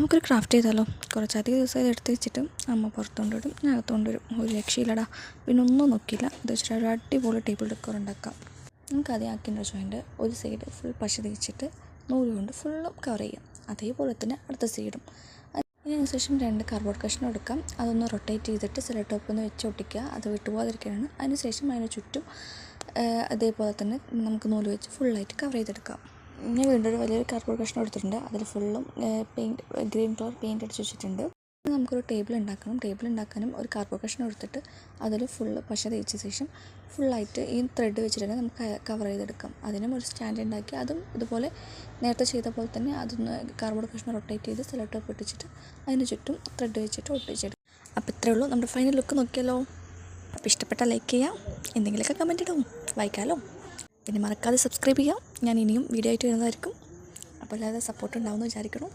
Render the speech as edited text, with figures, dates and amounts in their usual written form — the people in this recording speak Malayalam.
നമുക്കൊരു ക്രാഫ്റ്റ് ചെയ്താലോ? കുറച്ചധികം ദിവസം എടുത്ത് വെച്ചിട്ട് അമ്മ പുറത്തുകൊണ്ട് വിടും, ഞാൻ അകത്തുകൊണ്ട് വരും. ഒരു രക്ഷയില്ലടാ. പിന്നെ ഒന്നും നോക്കിയില്ല, ഇത് വെച്ചിട്ട് ഒരു അടിപൊളി ടേബിൾ ഡെക്കോർ ഉണ്ടാക്കാം. നമുക്ക് ആദ്യം ആക്കിൻ്റെ ജോയിൻ്റ് ഒരു സൈഡ് ഫുൾ പശ തേച്ചിട്ട് നൂല് കൊണ്ട് ഫുള്ളും കവർ ചെയ്യാം. അതേപോലെ തന്നെ അടുത്ത സൈഡും. അതിനുശേഷം 2 കാർഡ്ബോർഡ് കഷ്ണം എടുക്കാം. അതൊന്ന് റൊട്ടേറ്റ് ചെയ്തിട്ട് സെല്ലോ ടോപ്പ് ഒന്ന് വെച്ച് ഒട്ടിക്കുക, അത് വിട്ടുപോകാതിരിക്കാനാണ്. അതിനുശേഷം അതിന് ചുറ്റും അതേപോലെ തന്നെ നമുക്ക് നൂല് വെച്ച് ഫുള്ളായിട്ട് കവർ ചെയ്തെടുക്കാം. ഞാൻ വീണ്ടും ഒരു വലിയൊരു കാർഡ്ബോർഡ് കഷ്ണം എടുത്തിട്ടുണ്ട്. അതിൽ ഫുള്ളും ഗ്രീൻ കളർ പെയിൻറ്റ് അടിച്ച് വെച്ചിട്ടുണ്ട്. നമുക്കൊരു ടേബിൾ ഉണ്ടാക്കണം. ടേബിൾ ഉണ്ടാക്കാനും ഒരു കാർഡ്ബോർഡ് കഷ്ണം എടുത്തിട്ട് അതിൽ ഫുള്ള് പശ തേച്ച ശേഷം ഫുള്ളായിട്ട് ഈ ത്രെഡ് വെച്ചിട്ട് തന്നെ നമുക്ക് കവർ ചെയ്തെടുക്കാം. അതിനും ഒരു സ്റ്റാൻഡ് ഉണ്ടാക്കി അതും ഇതുപോലെ നേരത്തെ ചെയ്ത പോലെ തന്നെ അതൊന്ന് കാർഡ്ബോർഡ് കഷ്ണം റൊട്ടേറ്റ് ചെയ്ത് സെല്ലോ ടോപ്പ് ഒട്ടിച്ചിട്ട് അതിന് ചുറ്റും ത്രെഡ് വെച്ചിട്ട് ഒട്ടിച്ചെടുക്കും. അപ്പോൾ ഇത്രയേ ഉള്ളൂ. നമ്മുടെ ഫൈനൽ ലുക്ക് നോക്കിയാലോ? അപ്പോൾ ഇഷ്ടപ്പെട്ടാൽ ലൈക്ക് ചെയ്യാം, എന്തെങ്കിലുമൊക്കെ കമൻറ്റ് ഇടും, വായിക്കാമല്ലോ. പിന്നെ മറക്കാതെ സബ്സ്ക്രൈബ് ചെയ്യാം. ഞാൻ ഇനിയും വീഡിയോ ആയിട്ട് വരുന്നതായിരിക്കും. അപ്പോൾ എല്ലാവരും സപ്പോർട്ട് ഉണ്ടാവുമെന്ന് വിചാരിക്കണം.